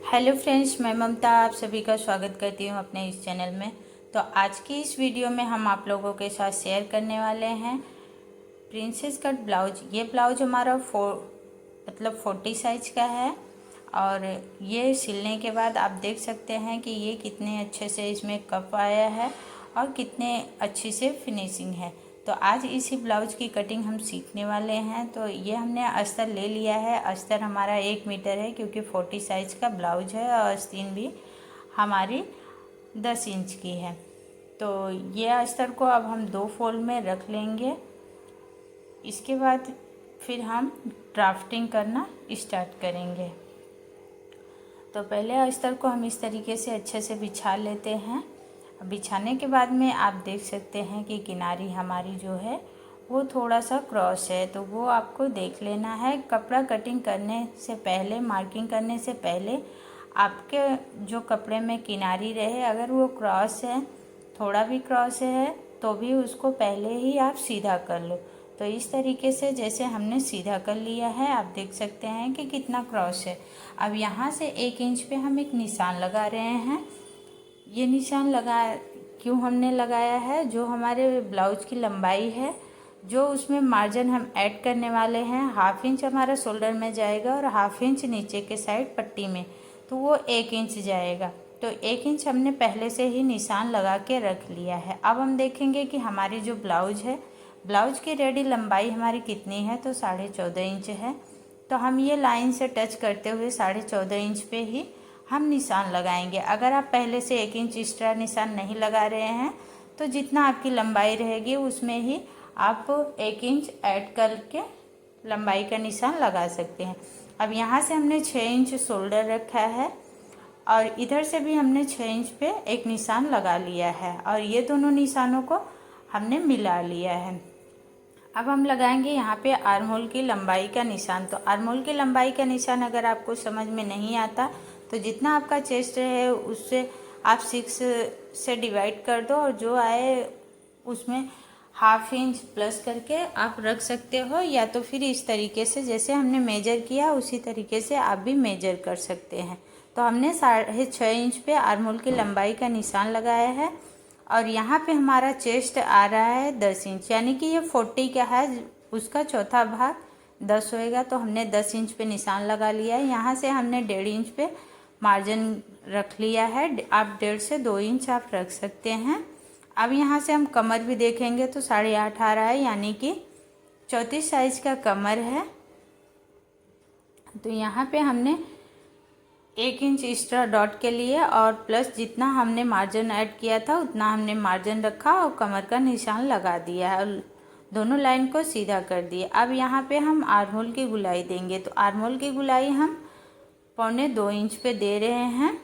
Hello friends, मैं ममता आप सभी का स्वागत करती हूँ अपने इस चैनल में। तो आज की इस वीडियो में हम आप लोगों के साथ शेयर करने वाले हैं प्रिंसेस कट ब्लाउज। ये ब्लाउज हमारा 40 साइज का है और ये सिलने के बाद आप देख सकते हैं कि ये कितने अच्छे से इसमें कप आया है और कितने अच्छी से फिनिशिंग है। तो आज इसी ब्लाउज की कटिंग हम सीखने वाले हैं। तो ये हमने अस्तर ले लिया है। अस्तर हमारा 1 मीटर है क्योंकि 40 साइज का ब्लाउज है और आस्तीन भी हमारी 10 इंच की है। तो ये अस्तर को अब हम 2 फोल्ड में रख लेंगे। इसके बाद फिर हम ड्राफ्टिंग करना स्टार्ट करेंगे। तो पहले अस्तर को हम इस तरीके से अच्छे से बिछा लेते हैं। बिछाने के बाद में आप देख सकते हैं कि किनारी हमारी जो है वो थोड़ा सा क्रॉस है, तो वो आपको देख लेना है। कपड़ा कटिंग करने से पहले, मार्किंग करने से पहले आपके जो कपड़े में किनारी रहे, अगर वो क्रॉस है, थोड़ा भी क्रॉस है, तो भी उसको पहले ही आप सीधा कर लो। तो इस तरीके से जैसे हमने सीधा कर लिया है, आप देख सकते हैं कि कितना क्रॉस है। अब यहाँ से 1 इंच पे हम एक निशान लगा रहे हैं। ये निशान क्यों हमने लगाया है, जो हमारे ब्लाउज की लंबाई है, जो उसमें मार्जिन हम ऐड करने वाले हैं, 1/2 इंच हमारा शोल्डर में जाएगा और 1/2 इंच नीचे के साइड पट्टी में, तो वो 1 इंच जाएगा। तो 1 इंच हमने पहले से ही निशान लगा के रख लिया है। अब हम देखेंगे कि हमारी जो ब्लाउज है, ब्लाउज की रेडी लंबाई हमारी कितनी है, तो 14.5 इंच है। तो हम ये लाइन से टच करते हुए 14.5 इंच पे ही हम निशान लगाएंगे। अगर आप पहले से 1 इंच एक्स्ट्रा निशान नहीं लगा रहे हैं, तो जितना आपकी लंबाई रहेगी उसमें ही आप 1 इंच ऐड करके लंबाई का निशान लगा सकते हैं। अब यहाँ से हमने 6 इंच शोल्डर रखा है और इधर से भी हमने 6 इंच पे एक निशान लगा लिया है और ये दोनों निशानों को हमने मिला लिया है। अब हम लगाएंगे यहाँ पे आर्म होल की लंबाई का निशान। तो आर्म होल की लंबाई का निशान अगर आपको समझ में नहीं आता, तो जितना आपका चेस्ट है उससे आप 6 से डिवाइड कर दो और जो आए उसमें 1/2 इंच प्लस करके आप रख सकते हो, या तो फिर इस तरीके से जैसे हमने मेजर किया उसी तरीके से आप भी मेजर कर सकते हैं। तो हमने 6.5 इंच पे आर्म होल की लंबाई का निशान लगाया है और यहाँ पे हमारा चेस्ट आ रहा है 10 इंच, यानी कि ये 40 का है, उसका चौथा भाग 10 होएगा। तो हमने 10 इंच पे निशान लगा लिया है। यहाँ से हमने 1.5 इंच पे मार्जिन रख लिया है। आप 1.5 से 2 इंच आप रख सकते हैं। अब यहाँ से हम कमर भी देखेंगे तो 8.5 आ रहा है, यानी कि 34 साइज का कमर है। तो यहाँ पे हमने 1 इंच एक्स्ट्रा डॉट के लिए और प्लस जितना हमने मार्जिन ऐड किया था उतना हमने मार्जिन रखा और कमर का निशान लगा दिया है और दोनों लाइन को सीधा कर दिए। अब यहाँ पे हम आर्म होल की गुलाई देंगे। तो आर्म होल की गुलाई हम 1.25 इंच पे दे रहे हैं,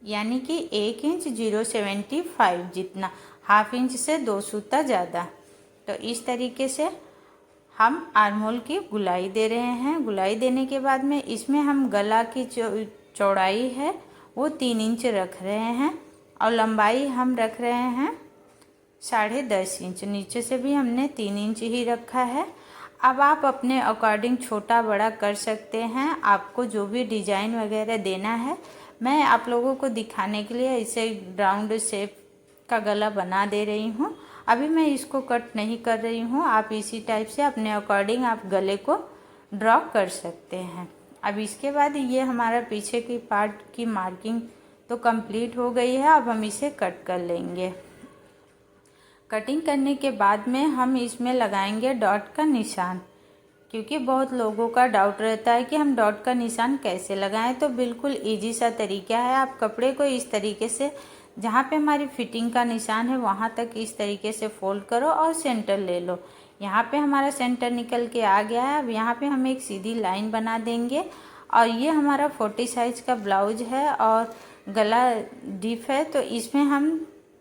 यानी कि 1 इंच 0.75 जितना, 1/2 इंच से 2 सूता ज़्यादा। तो इस तरीके से हम आर्म होल की गुलाई दे रहे हैं। गुलाई देने के बाद में इसमें हम गला की चौड़ाई है वो 3 इंच रख रहे हैं और लंबाई हम रख रहे हैं 10.5 इंच। नीचे से भी हमने 3 इंच ही रखा है। अब आप अपने अकॉर्डिंग छोटा बड़ा कर सकते हैं, आपको जो भी डिजाइन वगैरह देना है। मैं आप लोगों को दिखाने के लिए इसे राउंड शेप का गला बना दे रही हूँ। अभी मैं इसको कट नहीं कर रही हूँ। आप इसी टाइप से अपने अकॉर्डिंग आप गले को ड्रॉ कर सकते हैं। अब इसके बाद ये हमारा पीछे की पार्ट की मार्किंग तो कंप्लीट हो गई है। अब हम इसे कट कर लेंगे। कटिंग करने के बाद में हम इसमें लगाएंगे डॉट का निशान, क्योंकि बहुत लोगों का डाउट रहता है कि हम डॉट का निशान कैसे लगाएं। तो बिल्कुल इजी सा तरीका है। आप कपड़े को इस तरीके से, जहाँ पे हमारी फिटिंग का निशान है वहाँ तक इस तरीके से फोल्ड करो और सेंटर ले लो। यहाँ पे हमारा सेंटर निकल के आ गया है। अब यहाँ पे हम एक सीधी लाइन बना देंगे और ये हमारा 40 साइज का ब्लाउज है और गला डीप है, तो इसमें हम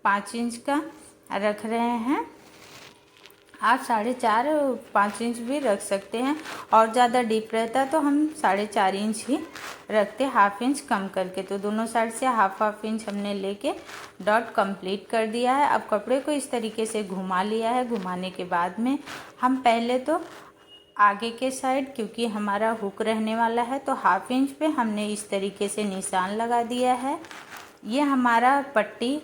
5 इंच का रख रहे हैं। आप 4.5 5 इंच भी रख सकते हैं और ज़्यादा डीप रहता तो हम 4.5 इंच ही रखते, 1/2 इंच कम करके। तो दोनों साइड से हाफ इंच हमने लेके डॉट कंप्लीट कर दिया है। अब कपड़े को इस तरीके से घुमा लिया है। घुमाने के बाद में हम पहले तो आगे के साइड, क्योंकि हमारा हुक रहने वाला है, तो 1/2 इंच पे हमने इस तरीके से निशान लगा दिया है। ये हमारा पट्टी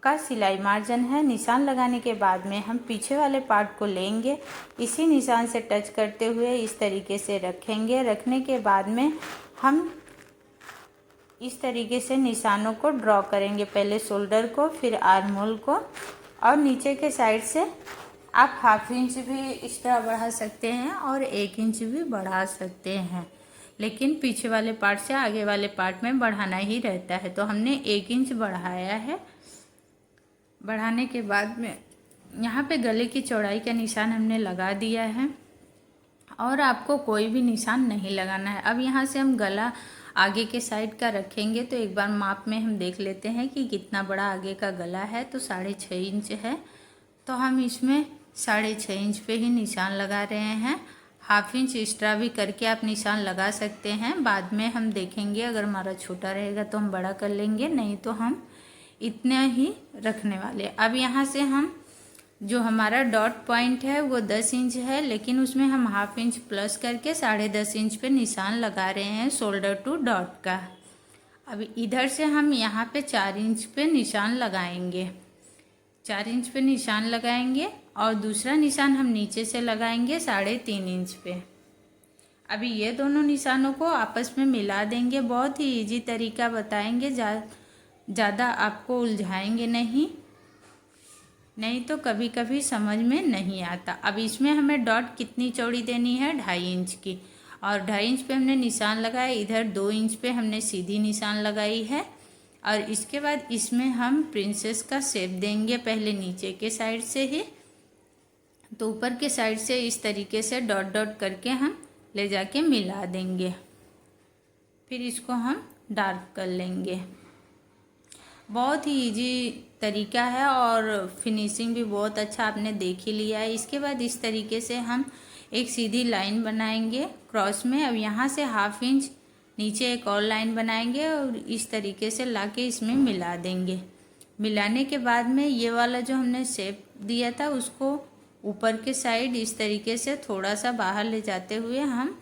का सिलाई मार्जिन है। निशान लगाने के बाद में हम पीछे वाले पार्ट को लेंगे, इसी निशान से टच करते हुए इस तरीके से रखेंगे। रखने के बाद में हम इस तरीके से निशानों को ड्रॉ करेंगे, पहले शोल्डर को, फिर आर्म होल को, और नीचे के साइड से आप 1/2 इंच भी एक्स्ट्रा बढ़ा सकते हैं और 1 इंच भी बढ़ा सकते हैं, लेकिन पीछे वाले पार्ट से आगे वाले पार्ट में बढ़ाना ही रहता है। तो हमने 1 इंच बढ़ाया है। बढ़ाने के बाद में यहाँ पे गले की चौड़ाई का निशान हमने लगा दिया है, और आपको कोई भी निशान नहीं लगाना है। अब यहाँ से हम गला आगे के साइड का रखेंगे, तो एक बार माप में हम देख लेते हैं कि कितना बड़ा आगे का गला है। तो 6.5 इंच है, तो हम इसमें 6.5 इंच पे ही निशान लगा रहे हैं। 1/2 इंच एक्स्ट्रा भी करके आप निशान लगा सकते हैं, बाद में हम देखेंगे। अगर हमारा छोटा रहेगा तो हम बड़ा कर लेंगे, नहीं तो हम इतना ही रखने वाले। अब यहाँ से हम जो हमारा डॉट पॉइंट है वो 10 इंच है, लेकिन उसमें हम 1/2 इंच प्लस करके 10.5 इंच पे निशान लगा रहे हैं शोल्डर टू डॉट का। अब इधर से हम यहाँ पे 4 इंच पे निशान लगाएंगे, 4 इंच पे निशान लगाएंगे, और दूसरा निशान हम नीचे से लगाएंगे 3.5 इंच पे। अभी ये दोनों निशानों को आपस में मिला देंगे। बहुत ही इजी तरीका बताएंगे, ज़्यादा आपको उलझाएंगे नहीं तो कभी कभी समझ में नहीं आता। अब इसमें हमें डॉट कितनी चौड़ी देनी है, 2.5 इंच की, और 2.5 इंच पे हमने निशान लगाया। इधर 2 इंच पे हमने सीधी निशान लगाई है, और इसके बाद इसमें हम प्रिंसेस का शेप देंगे, पहले नीचे के साइड से ही। तो ऊपर के साइड से इस तरीके से डॉट डॉट करके हम ले जाके मिला देंगे, फिर इसको हम डार्क कर लेंगे। बहुत ही इजी तरीका है, और फिनिशिंग भी बहुत अच्छा आपने देख ही लिया है। इसके बाद इस तरीके से हम एक सीधी लाइन बनाएंगे क्रॉस में। अब यहाँ से 1/2 इंच नीचे एक और लाइन बनाएंगे, और इस तरीके से लाके इसमें मिला देंगे। मिलाने के बाद में ये वाला जो हमने शेप दिया था उसको ऊपर के साइड इस तरीके से थोड़ा सा बाहर ले जाते हुए हम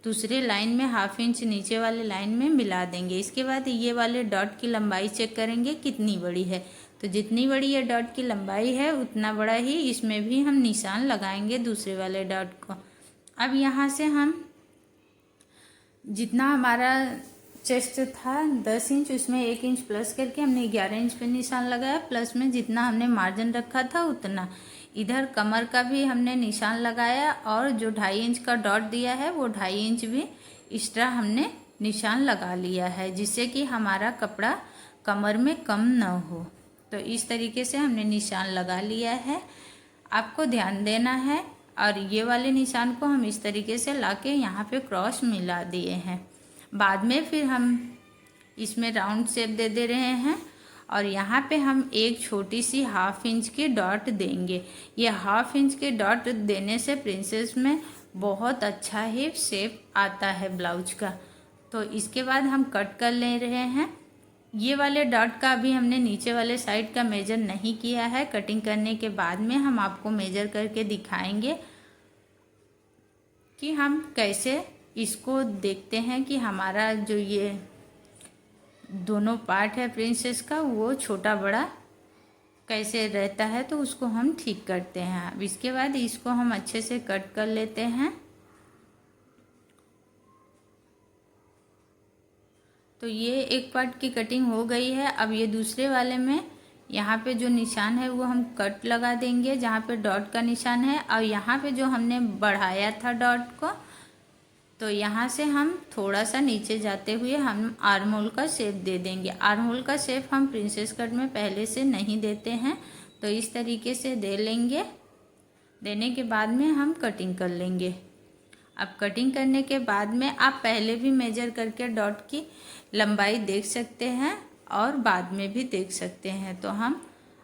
दूसरे लाइन में 1/2 इंच नीचे वाले लाइन में मिला देंगे। इसके बाद ये वाले डॉट की लंबाई चेक करेंगे कितनी बड़ी है, तो जितनी बड़ी ये डॉट की लंबाई है उतना बड़ा ही इसमें भी हम निशान लगाएंगे दूसरे वाले डॉट को। अब यहाँ से हम जितना हमारा चेस्ट था 10 इंच, उसमें 1 इंच प्लस करके हमने 11 इंच पे निशान लगाया, प्लस में जितना हमने मार्जिन रखा था उतना। इधर कमर का भी हमने निशान लगाया, और जो 2.5 इंच का डॉट दिया है वो 2.5 इंच भी एक्स्ट्रा हमने निशान लगा लिया है, जिससे कि हमारा कपड़ा कमर में कम न हो। तो इस तरीके से हमने निशान लगा लिया है। आपको ध्यान देना है, और ये वाले निशान को हम इस तरीके से लाके यहाँ पे क्रॉस मिला दिए हैं। बाद में फिर हम इसमें राउंड शेप दे रहे हैं, और यहाँ पे हम एक छोटी सी 1/2 इंच की डॉट देंगे। ये 1/2 इंच के डॉट देने से प्रिंसेस में बहुत अच्छा ही शेप आता है ब्लाउज का। तो इसके बाद हम कट कर ले रहे हैं। ये वाले डॉट का अभी हमने नीचे वाले साइड का मेजर नहीं किया है, कटिंग करने के बाद में हम आपको मेजर करके दिखाएंगे कि हम कैसे इसको देखते हैं कि हमारा जो ये दोनों पार्ट है प्रिंसेस का वो छोटा बड़ा कैसे रहता है, तो उसको हम ठीक करते हैं। अब इसके बाद इसको हम अच्छे से कट कर लेते हैं। तो ये एक पार्ट की कटिंग हो गई है। अब ये दूसरे वाले में यहाँ पे जो निशान है वो हम कट लगा देंगे जहाँ पे डॉट का निशान है, और यहाँ पे जो हमने बढ़ाया था डॉट को, तो यहाँ से हम थोड़ा सा नीचे जाते हुए हम आर्म होल का शेप दे देंगे। आर्म होल का शेप हम प्रिंसेस कट में पहले से नहीं देते हैं, तो इस तरीके से दे लेंगे। देने के बाद में हम कटिंग कर लेंगे। अब कटिंग करने के बाद में आप पहले भी मेजर करके डॉट की लंबाई देख सकते हैं और बाद में भी देख सकते हैं। तो हम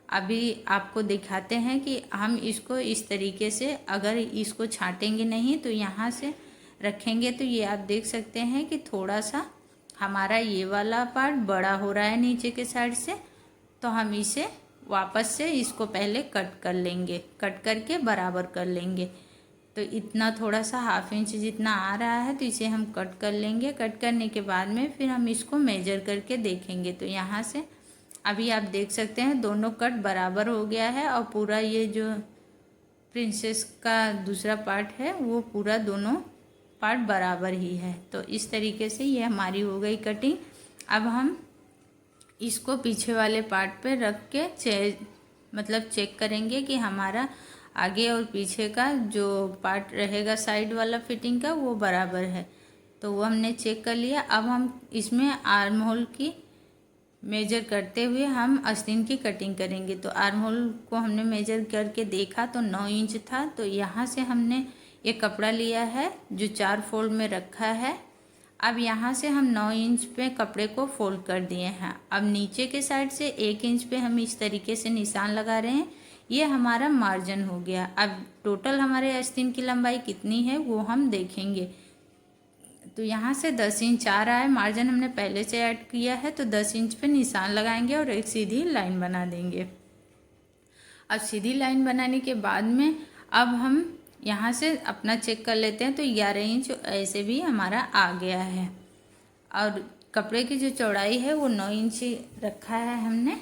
अभी आपको दिखाते हैं कि हम इसको इस तरीके से, अगर इसको छाटेंगे नहीं तो यहाँ से रखेंगे, तो ये आप देख सकते हैं कि थोड़ा सा हमारा ये वाला पार्ट बड़ा हो रहा है नीचे के साइड से। तो हम इसे वापस से इसको पहले कट कर लेंगे, कट करके बराबर कर लेंगे। तो इतना थोड़ा सा 1/2 इंच जितना आ रहा है, तो इसे हम कट कर लेंगे। कट करने के बाद में फिर हम इसको मेजर करके देखेंगे। तो यहाँ से अभी आप देख सकते हैं दोनों कट बराबर हो गया है और पूरा ये जो प्रिंसेस का दूसरा पार्ट है वो पूरा दोनों पार्ट बराबर ही है। तो इस तरीके से ये हमारी हो गई कटिंग। अब हम इसको पीछे वाले पार्ट पे रख के चेक करेंगे कि हमारा आगे और पीछे का जो पार्ट रहेगा साइड वाला फिटिंग का वो बराबर है। तो वो हमने चेक कर लिया। अब हम इसमें आर्म होल की मेजर करते हुए हम आस्तीन की कटिंग करेंगे। तो आर्म होल को हमने मेजर करके देखा तो 9 इंच था। तो यहाँ से हमने ये कपड़ा लिया है जो 4 फोल्ड में रखा है। अब यहाँ से हम 9 इंच पे कपड़े को फोल्ड कर दिए हैं। अब नीचे के साइड से 1 इंच पे हम इस तरीके से निशान लगा रहे हैं। ये हमारा मार्जिन हो गया। अब टोटल हमारे आस्तीन की लंबाई कितनी है वो हम देखेंगे। तो यहाँ से 10 इंच आ रहा है, मार्जिन हमने पहले से ऐड किया है। तो 10 इंच पे निशान लगाएंगे और एक सीधी लाइन बना देंगे। अब सीधी लाइन बनाने के बाद में अब हम यहाँ से अपना चेक कर लेते हैं। तो 11 इंच ऐसे भी हमारा आ गया है और कपड़े की जो चौड़ाई है वो 9 इंच रखा है हमने।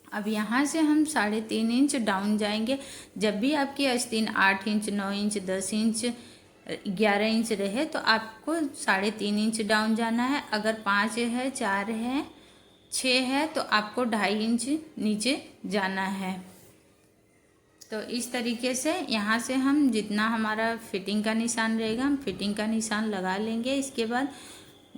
अब यहाँ से हम 3.5 इंच डाउन जाएंगे। जब भी आपकी आस्तीन 8 इंच 9 इंच 10 इंच 11 इंच रहे तो आपको 3.5 इंच डाउन जाना है। अगर 5 है 4 है 6 है तो आपको 2.5 इंच नीचे जाना है। तो इस तरीके से यहाँ से हम जितना हमारा फिटिंग का निशान रहेगा हम फिटिंग का निशान लगा लेंगे। इसके बाद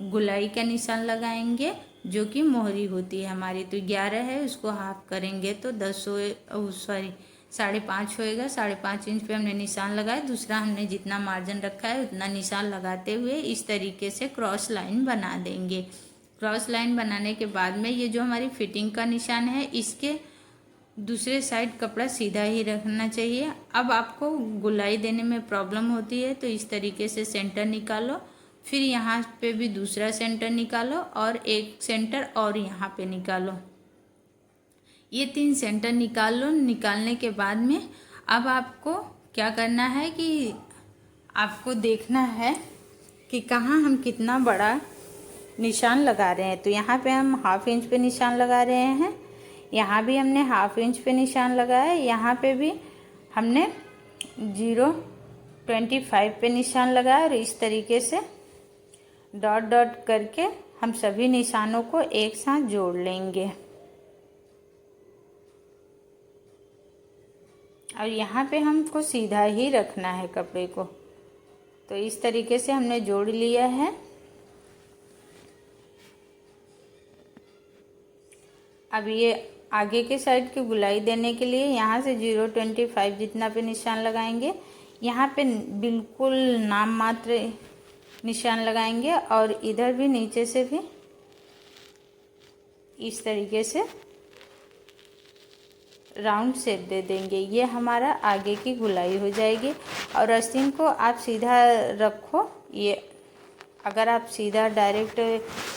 गुलाई का निशान लगाएंगे जो कि मोहरी होती है हमारी। तो 11 है उसको हाफ करेंगे तो 5.5 होएगा। 5.5 इंच पे हमने निशान लगाया। दूसरा हमने जितना मार्जिन रखा है उतना निशान लगाते हुए इस तरीके से क्रॉस लाइन बना देंगे। क्रॉस लाइन बनाने के बाद में ये जो हमारी फिटिंग का निशान है इसके दूसरे साइड कपड़ा सीधा ही रखना चाहिए। अब आपको गुलाई देने में प्रॉब्लम होती है तो इस तरीके से सेंटर निकालो, फिर यहाँ पे भी दूसरा सेंटर निकालो और एक सेंटर और यहाँ पे निकालो। ये 3 सेंटर निकाल लो। निकालने के बाद में अब आपको क्या करना है कि आपको देखना है कि कहाँ हम कितना बड़ा निशान लगा रहे हैं। तो यहाँ पे हम 1/2 इंच पे निशान लगा रहे हैं। यहाँ भी हमने 1/2 इंच पे निशान लगाया। यहाँ पे भी हमने 0.25 पे निशान लगाया और इस तरीके से डॉट डॉट करके हम सभी निशानों को एक साथ जोड़ लेंगे। और यहाँ पे हमको सीधा ही रखना है कपड़े को। तो इस तरीके से हमने जोड़ लिया है। अब ये आगे के साइड की गुलाई देने के लिए यहाँ से 0.25 जितना पे निशान लगाएंगे। यहाँ पे बिल्कुल नाम मात्र निशान लगाएंगे और इधर भी नीचे से भी इस तरीके से राउंड शेप दे देंगे। ये हमारा आगे की गुलाई हो जाएगी। और आस्तीन को आप सीधा रखो। ये अगर आप सीधा डायरेक्ट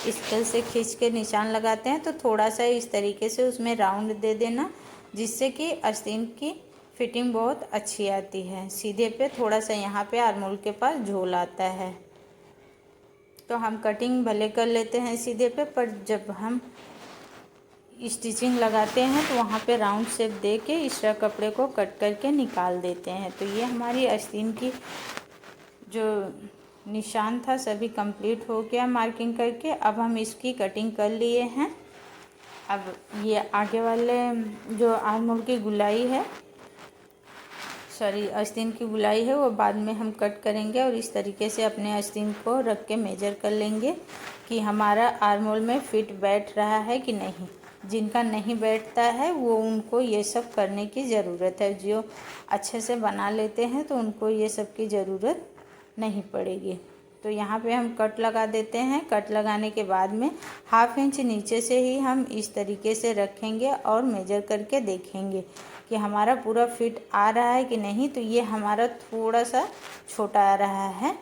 स्केल से खींच के निशान लगाते हैं तो थोड़ा सा इस तरीके से उसमें राउंड दे देना, जिससे कि आस्तीन की फिटिंग बहुत अच्छी आती है। सीधे पे थोड़ा सा यहाँ पे आर्मोल के पास झोल आता है। तो हम कटिंग भले कर लेते हैं सीधे पे, पर जब हम स्टिचिंग लगाते हैं तो वहाँ पे राउंड शेप दे के इस तरह कपड़े को कट करके निकाल देते हैं। तो ये हमारी आस्तीन की जो निशान था सभी कंप्लीट हो गया मार्किंग करके। अब हम इसकी कटिंग कर लिए हैं। अब ये आगे वाले जो आर्मोल की गुलाई है, आस्तीन की गुलाई है, वो बाद में हम कट करेंगे। और इस तरीके से अपने आस्तीन को रख के मेजर कर लेंगे कि हमारा आर्मोल में फिट बैठ रहा है कि नहीं। जिनका नहीं बैठता है वो उनको ये सब करने की ज़रूरत है। जो अच्छे से बना लेते हैं तो उनको ये सब की ज़रूरत नहीं पड़ेगी। तो यहाँ पे हम कट लगा देते हैं। कट लगाने के बाद में 1/2 इंच नीचे से ही हम इस तरीके से रखेंगे और मेजर करके देखेंगे कि हमारा पूरा फिट आ रहा है कि नहीं। तो ये हमारा थोड़ा सा छोटा आ रहा है,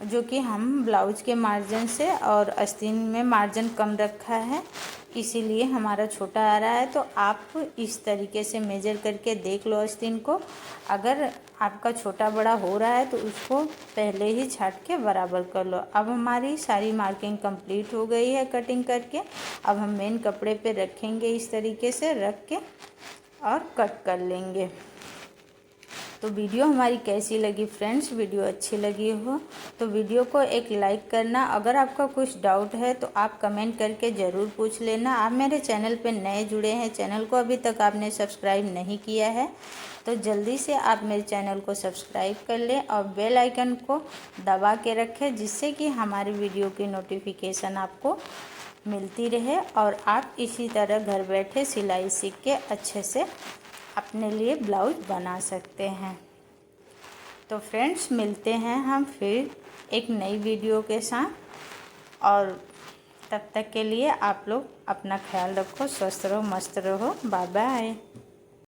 जो कि हम ब्लाउज के मार्जिन से और आस्तीन में मार्जिन कम रखा है, इसीलिए हमारा छोटा आ रहा है। तो आप इस तरीके से मेजर करके देख लो आस्तीन को। अगर आपका छोटा बड़ा हो रहा है तो उसको पहले ही छाट के बराबर कर लो। अब हमारी सारी मार्किंग कंप्लीट हो गई है कटिंग करके। अब हम मेन कपड़े पे रखेंगे, इस तरीके से रख के और कट कर लेंगे। तो वीडियो हमारी कैसी लगी फ्रेंड्स? वीडियो अच्छी लगी हो तो वीडियो को एक लाइक करना। अगर आपका कुछ डाउट है तो आप कमेंट करके ज़रूर पूछ लेना। आप मेरे चैनल पे नए जुड़े हैं, चैनल को अभी तक आपने सब्सक्राइब नहीं किया है तो जल्दी से आप मेरे चैनल को सब्सक्राइब कर लें और बेल आइकन को दबा के रखें, जिससे कि हमारी वीडियो की नोटिफिकेशन आपको मिलती रहे और आप इसी तरह घर बैठे सिलाई सीख के अच्छे से अपने लिए ब्लाउज बना सकते हैं। तो फ्रेंड्स, मिलते हैं हम फिर एक नई वीडियो के साथ और तब तक के लिए आप लोग अपना ख्याल रखो, स्वस्थ रहो, मस्त रहो। Bye bye.